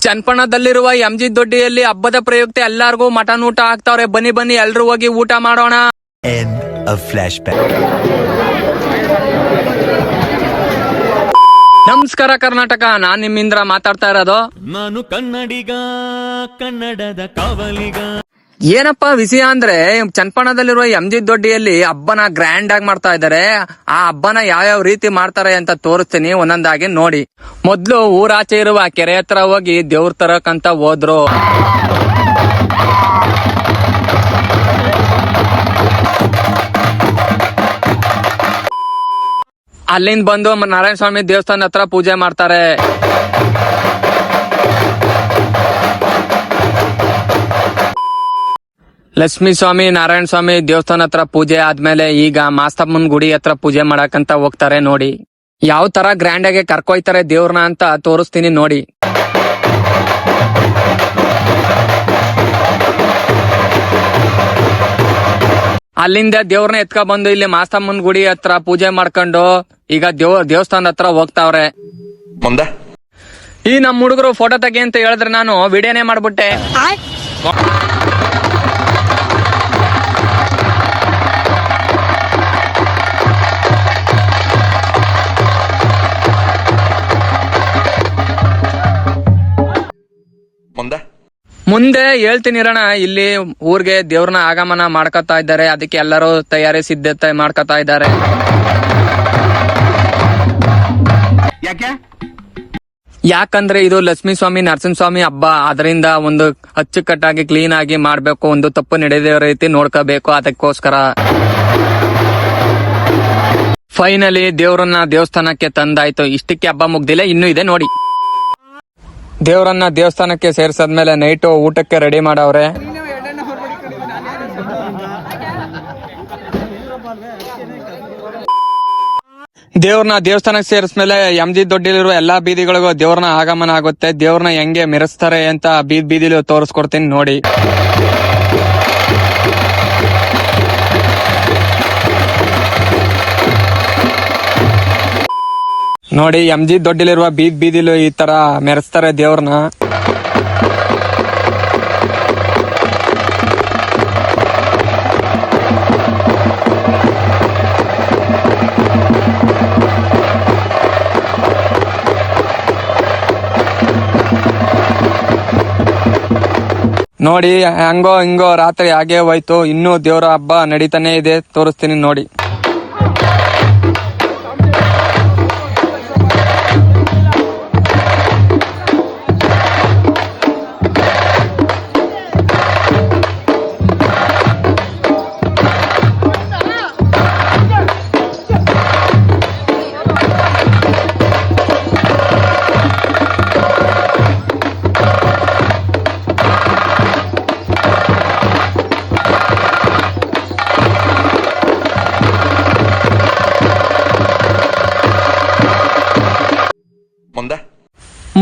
ಚನ್ನಪಟ್ಟಣದಲ್ಲಿರುವ MG ದೊಡ್ಡಿಯಲ್ಲಿ ಹಬ್ಬದ ಪ್ರಯುಕ್ತ ಎಲ್ಲಾರ್ಗೂ ಮಟನ್ ಊಟ ಹಾಕ್ತಾವ್ರೆ. ಬನ್ನಿ ಬನ್ನಿ ಎಲ್ರು ಹೋಗಿ ಊಟ ಮಾಡೋಣ. ನಮಸ್ಕಾರ ಕರ್ನಾಟಕ, ನಾನ್ ನಿಮ್ಮಿಂದ್ರ ಮಾತಾಡ್ತಾ ಇರೋದು. ನಾನು ಕನ್ನಡಿಗ, ಕನ್ನಡದ ಕಾವಲಿಗ. ಏನಪ್ಪಾ ವಿಷಯ ಅಂದ್ರೆ, ಚನ್ನಪಟ್ಟಣದಲ್ಲಿರುವ ಎಂಜಿ ದೊಡ್ಡಿಯಲ್ಲಿ ಹಬ್ಬನ ಗ್ರ್ಯಾಂಡ್ ಆಗಿ ಮಾಡ್ತಾ ಇದ್ದಾರೆ. ಆ ಹಬ್ಬನ ಯಾವ್ಯಾವ ರೀತಿ ಮಾಡ್ತಾರೆ ಅಂತ ತೋರಿಸ್ತೀನಿ, ಒಂದೊಂದಾಗಿ ನೋಡಿ. ಮೊದ್ಲು ಊರಾಚೆ ಇರುವ ಕೆರೆ ಹತ್ರ ಹೋಗಿ ದೇವ್ರ ತರಕಂತ ಹೋದ್ರು. ಅಲ್ಲಿಂದ ಬಂದು ನಾರಾಯಣ ಸ್ವಾಮಿ ದೇವಸ್ಥಾನ ಹತ್ರ ಪೂಜೆ ಮಾಡ್ತಾರೆ. ಲಕ್ಷ್ಮೀ ಸ್ವಾಮಿ, ನಾರಾಯಣ ಸ್ವಾಮಿ ದೇವಸ್ಥಾನ ಹತ್ರ ಪೂಜೆ ಆದ್ಮೇಲೆ ಈಗ ಮಾಸ್ತಮ್ಮನ್ ಗುಡಿ ಹತ್ರ ಪೂಜೆ ಮಾಡಕಂತ ಹೋಗ್ತಾರೆ. ನೋಡಿ ಯಾವ ತರ ಗ್ರ್ಯಾಂಡ್ ಆಗಿ ಕರ್ಕೊಯ್ತಾರೆ ದೇವ್ರನ್ನ ಅಂತ ತೋರಿಸ್ತೀನಿ ನೋಡಿ. ಅಲ್ಲಿಂದ ದೇವ್ರನ್ನ ಎತ್ಕ ಬಂದು ಇಲ್ಲಿ ಮಾಸ್ತಮ್ಮನ್ ಗುಡಿ ಹತ್ರ ಪೂಜೆ ಮಾಡ್ಕೊಂಡು ಈಗ ದೇವಸ್ಥಾನದ ಹತ್ರ ಹೋಗ್ತಾವ್ರೆ. ಈ ನಮ್ ಹುಡುಗರು ಫೋಟೋ ತೆಗಿ ಅಂತ ಹೇಳಿದ್ರೆ ನಾನು ವಿಡಿಯೋನೇ ಮಾಡ್ಬಿಟ್ಟೆ. ಮುಂದೆ ಹೇಳ್ತೀನಿ ಇರೋಣ. ಇಲ್ಲಿ ಊರ್ಗೆ ದೇವ್ರನ್ನ ಆಗಮನ ಮಾಡ್ಕೊತಾ ಇದ್ದಾರೆ, ಅದಕ್ಕೆ ಎಲ್ಲರೂ ತಯಾರಿ ಸಿದ್ಧತೆ ಮಾಡ್ಕೊತಾ ಇದ್ದಾರೆ. ಯಾಕಂದ್ರೆ ಇದು ಲಕ್ಷ್ಮೀ ಸ್ವಾಮಿ ನರಸಿಂಹಸ್ವಾಮಿ ಹಬ್ಬ, ಅದರಿಂದ ಒಂದು ಅಚ್ಚುಕಟ್ಟಾಗಿ ಕ್ಲೀನ್ ಆಗಿ ಮಾಡ್ಬೇಕು, ಒಂದು ತಪ್ಪು ನಡೆದ ರೀತಿ ನೋಡ್ಕೋಬೇಕು. ಅದಕ್ಕೋಸ್ಕರ ಫೈನಲಿ ದೇವ್ರನ್ನ ದೇವಸ್ಥಾನಕ್ಕೆ ತಂದಾಯ್ತು. ಇಷ್ಟಕ್ಕೆ ಹಬ್ಬ ಮುಗ್ದಿಲ್ಲ, ಇನ್ನೂ ಇದೆ ನೋಡಿ. ದೇವ್ರನ್ನ ದೇವಸ್ಥಾನಕ್ಕೆ ಸೇರ್ಸಾದ್ಮೇಲೆ ನೈಟು ಊಟಕ್ಕೆ ರೆಡಿ ಮಾಡವ್ರೆ. ದೇವ್ರನ್ನ ದೇವಸ್ಥಾನಕ್ಕೆ ಸೇರಿಸ್ಮೇಲೆ ಎಂಜಿ ದೊಡ್ಡಿಲಿರುವ ಎಲ್ಲಾ ಬೀದಿಗಳಿಗೂ ದೇವ್ರನ್ನ ಆಗಮನ ಆಗುತ್ತೆ. ದೇವ್ರನ್ನ ಹೆಂಗೆ ಮೆರೆಸ್ತಾರೆ ಅಂತ ಬೀದಿಲಿ ತೋರಿಸ್ಕೊಡ್ತೀನಿ ನೋಡಿ. ನೋಡಿ ಎಂಜಿ ದೊಡ್ಡಿಲಿರುವ ಬೀದಿಲು ಈ ತರ ಮೆರೆಸ್ತಾರೆ ದೇವ್ರನ್ನ. ನೋಡಿ ಹಂಗೋ ಹಿಂಗೋ ರಾತ್ರಿ ಹಾಗೆ ಹೋಯ್ತು. ಇನ್ನೂ ದೇವ್ರ ಹಬ್ಬ ನಡೀತಾನೆ ಇದೆ, ತೋರಿಸ್ತೀನಿ ನೋಡಿ.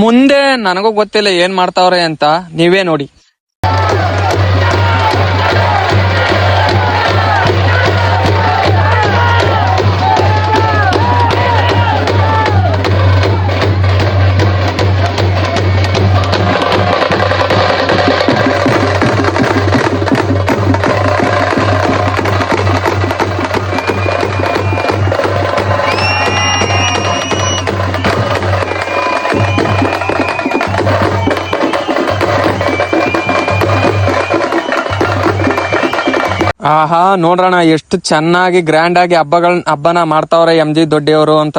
ಮುಂದೆ ನನಗೂ ಗೊತ್ತಿಲ್ಲ ಏನ್ ಮಾಡ್ತಾವ್ರೆ ಅಂತ, ನೀವೇ ನೋಡಿ. ಆಹಾ, ನೋಡ್ರಣ ಎಷ್ಟು ಚೆನ್ನಾಗಿ ಗ್ರ್ಯಾಂಡ್ ಆಗಿ ಹಬ್ಬನ ಮಾಡ್ತಾವ್ರೆ ಎಂಜಿ ದೊಡ್ಡಿಯವರು ಅಂತ.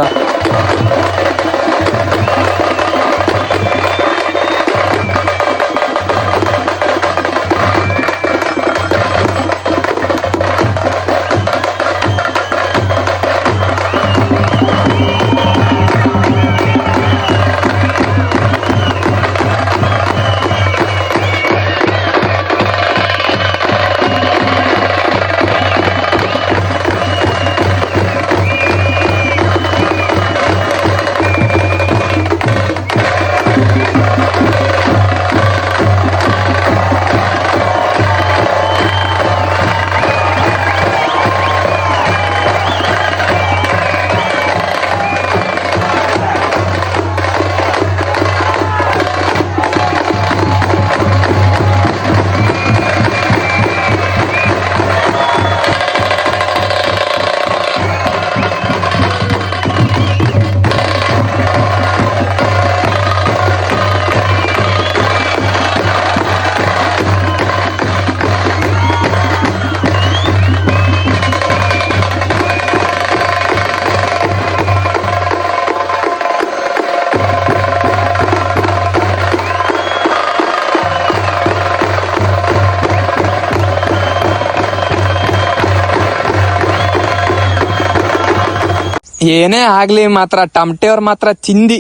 ಏನೇ ಆಗ್ಲಿ ಮಾತ್ರ ಟಮಟೆಯವ್ರ ಮಾತ್ರ ಚಿಂದಿ.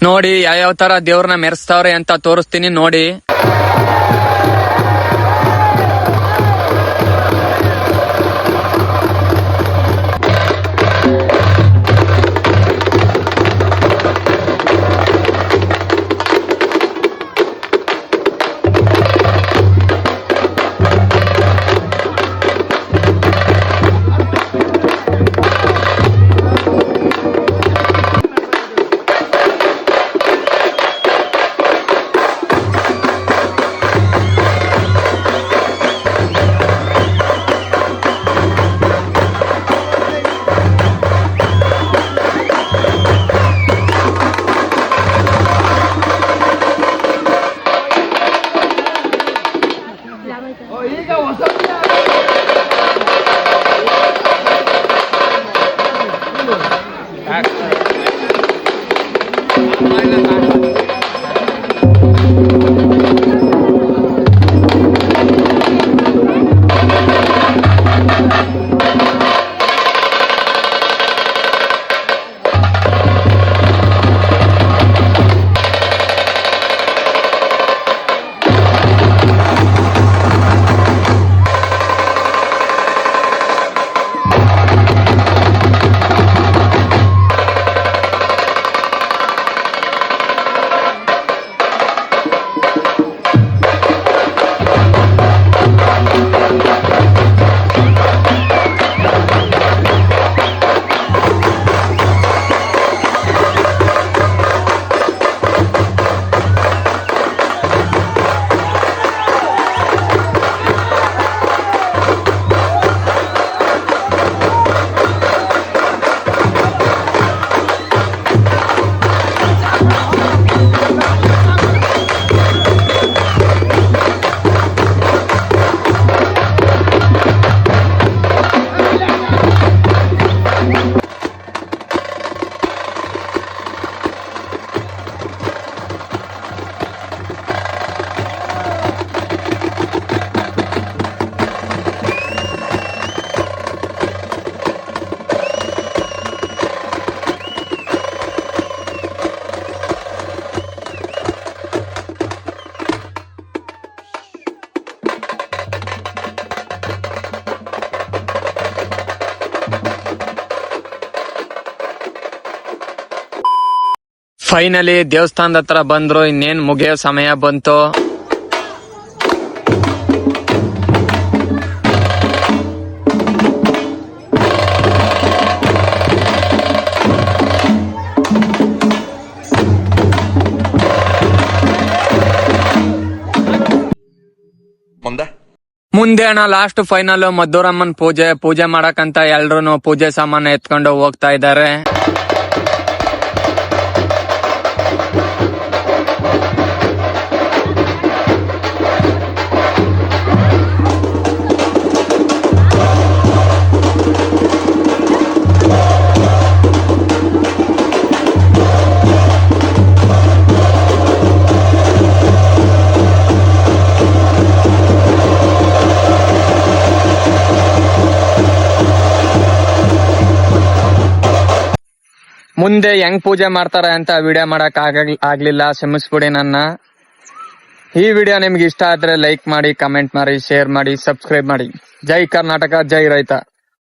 ನೋಡಿ ಯಾವ್ಯಾವ ತರ ದೇವ್ರನ್ನ ಮೆರೆಸ್ತಾವ್ರೆ ಅಂತ ತೋರಿಸ್ತೀನಿ ನೋಡಿ. ಫೈನಲಿ ದೇವಸ್ಥಾನದ ಹತ್ರ ಬಂದ್ರು. ಇನ್ನೇನ್ ಮುಗಿಯೋ ಸಮಯ ಬಂತು. ಮುಂದೆ ಅಣ್ಣ ಲಾಸ್ಟ್ ಫೈನಲ್ ಮದ್ದೂರಮ್ಮನ್ ಪೂಜೆ ಮಾಡಕಂತ ಎಲ್ರು ಪೂಜೆ ಸಾಮಾನು ಎತ್ಕೊಂಡು ಹೋಗ್ತಾ ಇದ್ದಾರೆ. ಮುಂದೆ ಹೆಂಗ್ ಪೂಜೆ ಮಾಡ್ತಾರೆ ಅಂತ ವಿಡಿಯೋ ಮಾಡಕ್ ಆಗ್ಲಿಲ್ಲ, ಕ್ಷಮಿಸ್ಬಿಡಿ ನನ್ನ. ಈ ವಿಡಿಯೋ ನಿಮ್ಗೆ ಇಷ್ಟ ಆದ್ರೆ ಲೈಕ್ ಮಾಡಿ, ಕಮೆಂಟ್ ಮಾಡಿ, ಶೇರ್ ಮಾಡಿ, ಸಬ್ಸ್ಕ್ರೈಬ್ ಮಾಡಿ. ಜೈ ಕರ್ನಾಟಕ, ಜೈ ರೈತ.